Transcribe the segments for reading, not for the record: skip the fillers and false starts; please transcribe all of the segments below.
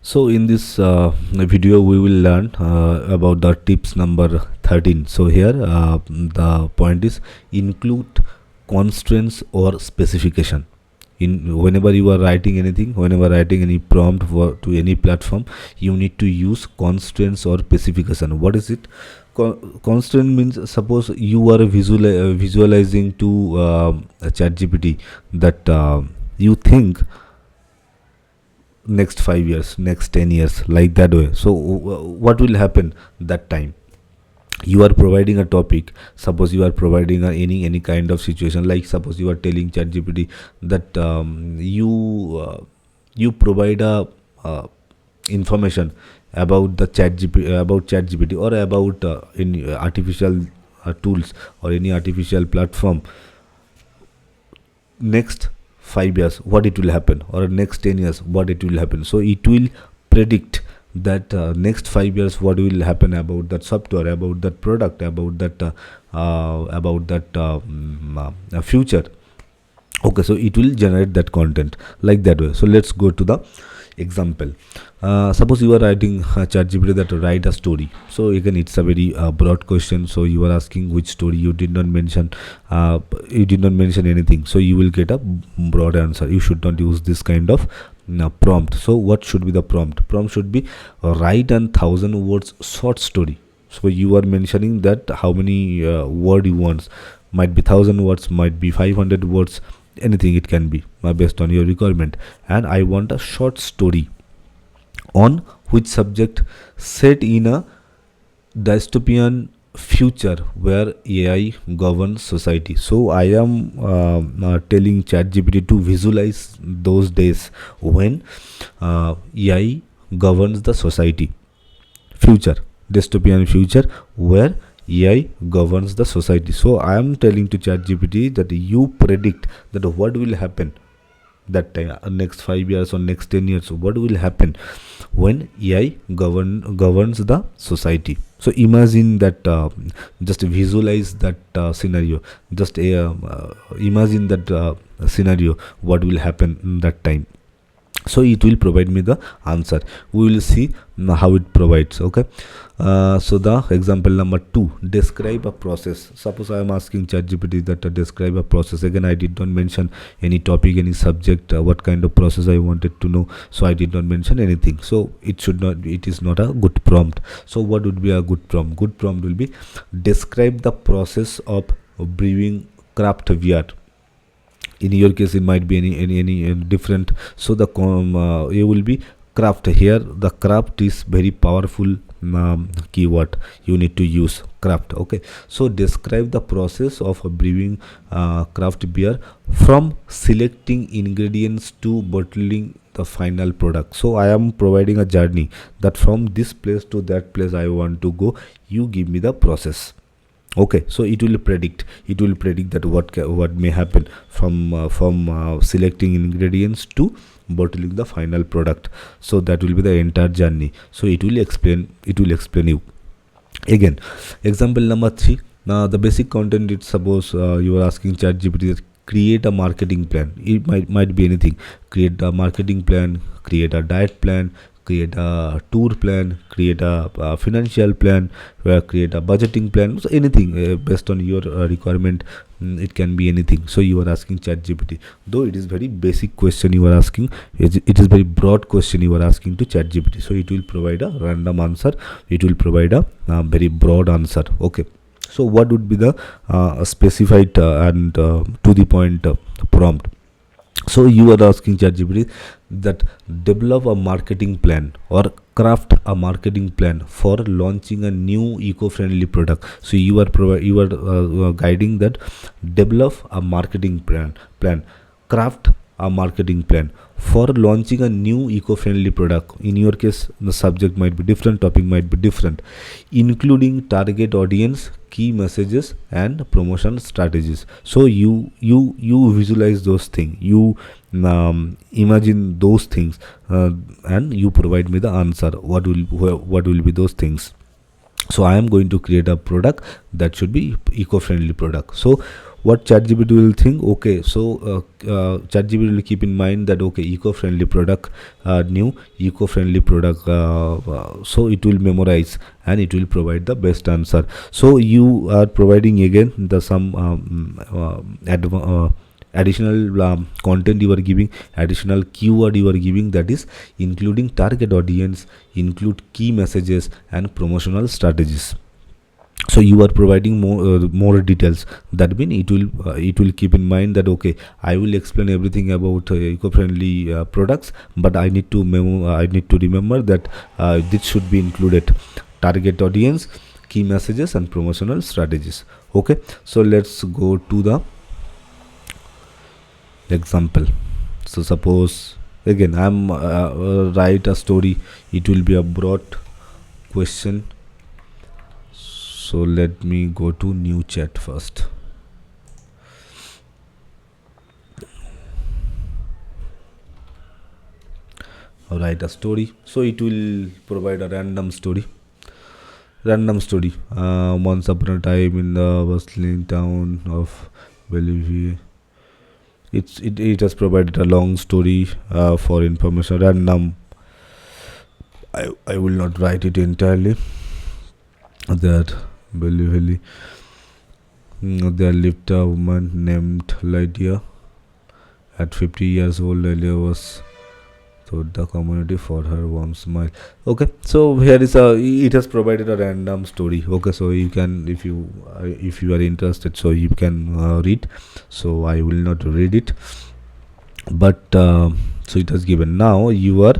So in this video we will learn about the tips number 13. So here the point is include constraints or specification. In whenever you are writing anything, whenever writing any prompt to any platform, you need to use constraints or specification. What is it? Constraint means, suppose you are visualizing to a ChatGPT that you think next 5 years, next 10 years, like that way. So what will happen that time? You are providing a topic. Suppose you are providing any kind of situation, like suppose you are telling ChatGPT that you provide a information about the ChatGPT or about any artificial tools or any artificial platform. Next 5 years, what it will happen, or next 10 years, what it will happen. So it will predict that next 5 years what will happen about that software, about that product, about that future. Okay, so it will generate that content like that way. So let's go to the example. Suppose you are writing ChatGPT that write a story. So again, it's a very broad question. So you are asking which story. You did not mention anything, so you will get a broad answer. You should not use this kind of prompt. So what should be the prompt? Prompt should be write an 1,000 words short story. So you are mentioning that how many word you want. Might be 1,000 words, might be 500 words, anything it can be based on your requirement. And I want a short story on which subject set in a dystopian future where AI governs society. So I am telling ChatGPT to visualize those days when AI governs the society, future, dystopian future where AI governs the society. So I am telling to ChatGPT that you predict that what will happen that time, next 5 years or next 10 years, what will happen when AI governs the society. So imagine that, just visualize that scenario, just imagine that scenario, what will happen that time. So it will provide me the answer. We will see how it provides. Okay, so the example number 2, describe a process. Suppose I am asking ChatGPT that describe a process. Again, I did not mention any topic, any subject, what kind of process I wanted to know. So I did not mention anything. So it is not a good prompt. So what would be a good prompt? Good prompt will be describe the process of brewing craft beer. In your case, it might be any different. So the it will be craft. Here the craft is very powerful keyword. You need to use craft. Okay, so describe the process of brewing craft beer from selecting ingredients to bottling the final product. So I am providing a journey that from this place to that place I want to go. You give me the process. Okay, so it will predict that what may happen from selecting ingredients to bottling the final product. So that will be the entire journey. So it will explain you. Again, example number 3. Now the basic content is, suppose you are asking ChatGPT that create a marketing plan. It might be anything. Create a marketing plan, create a diet plan, create a tour plan, create a financial plan, create a budgeting plan. So anything based on your requirement. It can be anything. So you are asking ChatGPT, though it is very basic question you are asking, it is very broad question you are asking to ChatGPT. So it will provide a random answer, it will provide a very broad answer. Okay, so what would be the specified and to the point prompt? So you are asking ChatGPT that develop a marketing plan or craft a marketing plan for launching a new eco-friendly product. So you are guiding that develop a marketing plan, craft a marketing plan for launching a new eco-friendly product. In your case, the subject might be different, topic might be different, including target audience, key messages, and promotion strategies. So you visualize those things, you imagine those things, and you provide me the answer. What will be those things? So I am going to create a product that should be eco-friendly product. So what ChatGPT will think, okay, so ChatGPT will keep in mind that, okay, eco-friendly product, new eco-friendly product, so it will memorize and it will provide the best answer. So you are providing again the some additional content you are giving, additional keyword you are giving, that is including target audience, include key messages and promotional strategies. So you are providing more details. That means it will keep in mind that, okay, I will explain everything about eco-friendly products, but I need to remember that this should be included target audience, key messages and promotional strategies. Okay, so let's go to the example. So suppose again I'm write a story, it will be a broad question. So let me go to new chat first. I'll write a story, so it will provide a random story. Once upon a time in the bustling town of Bellevue. It has provided a long story for information. Random. I will not write it entirely. That Bellevue, there lived a woman named Lydia. At 50 years old, Lydia was thought the community for her warm smile. Okay, so here is it has provided a random story. Okay, so you can, if you are interested, so you can read. So I will not read it, but so it has given. Now you are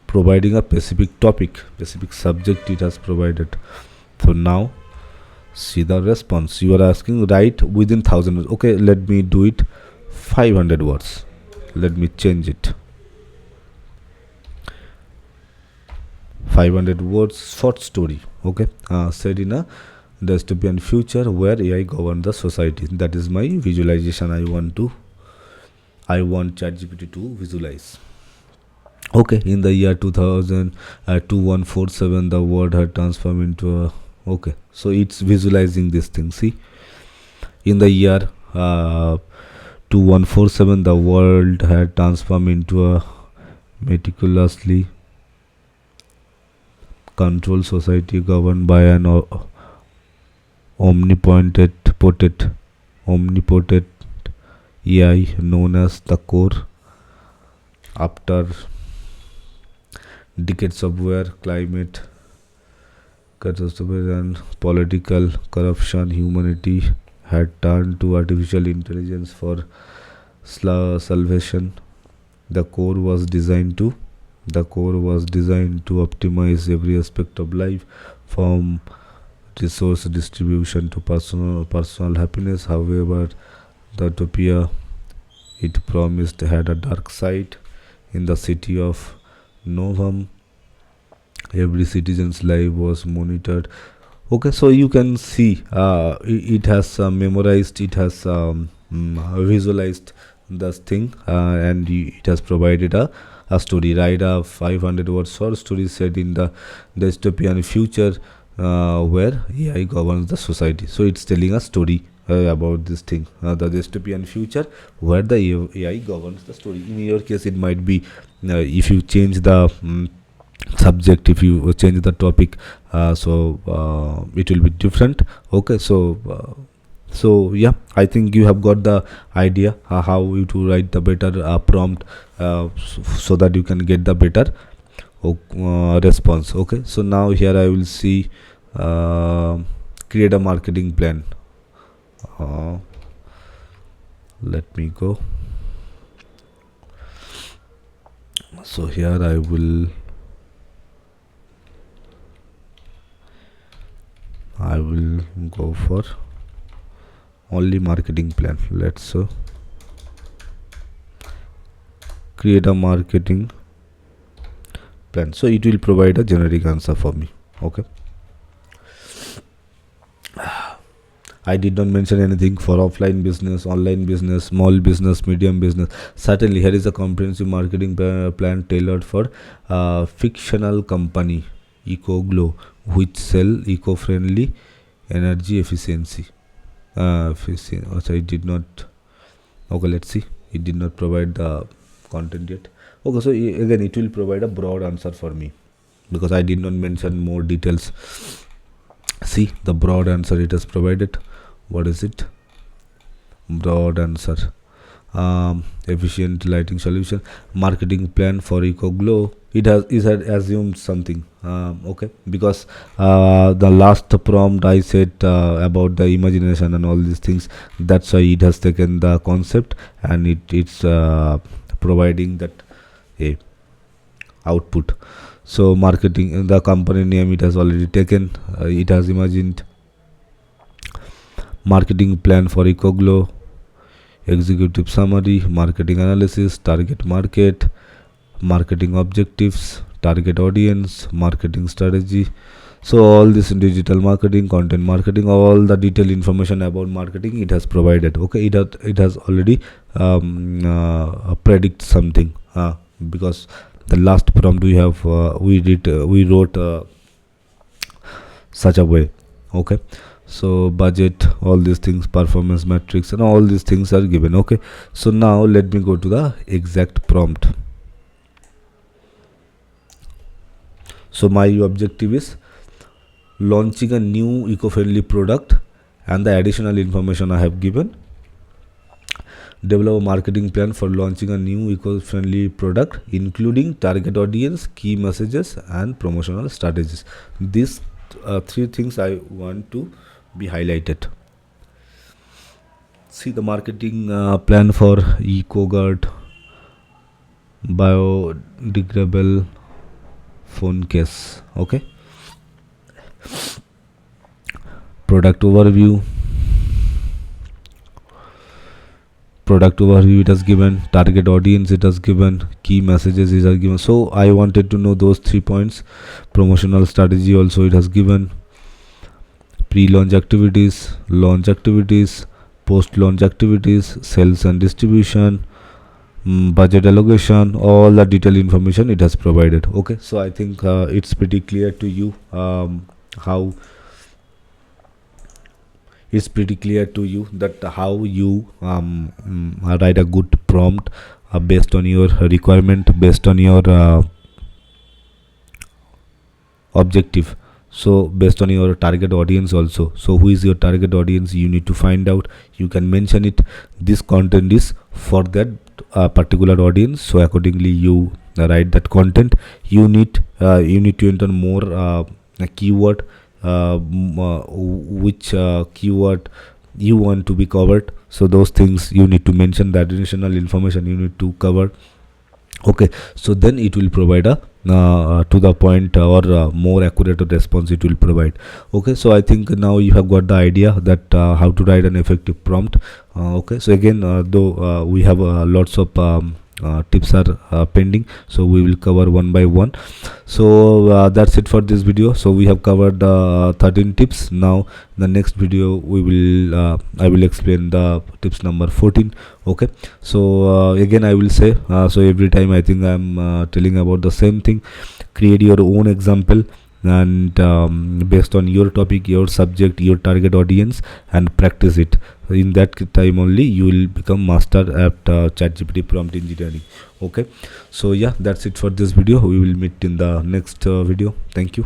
providing a specific topic, specific subject it has provided. So now see the response. You are asking write within 1000 words. Okay, let me do it 500 words. Let me change it. 500 words short story. Okay, said in a dystopian future where AI governs the society. That is my visualization. I want ChatGPT to visualize. Okay, in the year 2147, the world had transformed into a. Okay, so it's visualizing this thing. See, in the year 2147, the world had transformed into a meticulously controlled society governed by an omnipotent AI known as the core. After decades of war, climate catastrophe and political corruption, humanity had turned to artificial intelligence for salvation. The core was designed to optimize every aspect of life, from resource distribution to personal happiness. However, the utopia it promised had a dark side. In the city of Novum, every citizen's life was monitored. Okay, so you can see it has memorized, it has visualized this thing, and it has provided a story. Write a 500 words short story set in the dystopian future where AI governs the society. So it's telling a story about this thing, the dystopian future where the AI governs the story. In your case, it might be if you change the subject, if you change the topic, so it will be different. Okay, so yeah, I think you have got the idea how you to write the better prompt, so that you can get the better response. Okay, so now here I will see create a marketing plan. Let me go. So here I will go for only marketing plan. Let's create a marketing plan. So it will provide a generic answer for me. Okay, I did not mention anything for offline business, online business, small business, medium business. Certainly here is a comprehensive marketing plan tailored for fictional company EcoGlow, which sell eco-friendly energy efficiency if you see, so it did not. Okay, let's see. It did not provide the content yet. Okay, so again it will provide a broad answer for me because I did not mention more details. See the broad answer it has provided. What is it? Broad answer. Efficient lighting solution, marketing plan for EcoGlow. It had assumed something. Okay, because the last prompt I said about the imagination and all these things. That's why it has taken the concept and it's providing that a output. So marketing, the company name it has already taken. It has imagined marketing plan for EcoGlow, executive summary, marketing analysis, target market, marketing objectives, target audience, marketing strategy. So all this in digital marketing, content marketing, all the detailed information about marketing it has provided. Okay, it has already predict something because the last prompt we have we wrote such a way. Okay, so budget, all these things, performance metrics and all these things are given. Okay, so now let me go to the exact prompt. So my objective is launching a new eco-friendly product and the additional information I have given. Develop a marketing plan for launching a new eco-friendly product including target audience, key messages and promotional strategies. These three things I want to be highlighted. See the marketing plan for EcoGuard biodegradable phone case. Okay, product overview it has given, target audience it has given, key messages it has given. So I wanted to know those 3 points. Promotional strategy also it has given, pre-launch activities, launch activities, post-launch activities, sales and distribution, budget allocation, all the detailed information it has provided. Okay, so I think it's pretty clear to you how it's pretty clear to you that how you write a good prompt based on your requirement, based on your objective. So based on your target audience also. So who is your target audience, you need to find out. You can mention it, this content is for that particular audience. So accordingly you write that content. You need to enter more keyword, which keyword you want to be covered. So those things you need to mention, that additional information you need to cover. Okay, so then it will provide a to the point or more accurate response it will provide. Okay, so I think now you have got the idea that how to write an effective prompt. Okay, so again though we have lots of tips are pending, so we will cover one by one. So that's it for this video. So we have covered 13 tips. Now the next video we will I will explain the tips number 14. Okay, so again I will say so every time I think I'm telling about the same thing. Create your own example and based on your topic, your subject, your target audience, and practice it. In that time only you will become master at ChatGPT prompt engineering. Okay, so yeah, that's it for this video. We will meet in the next video. Thank you.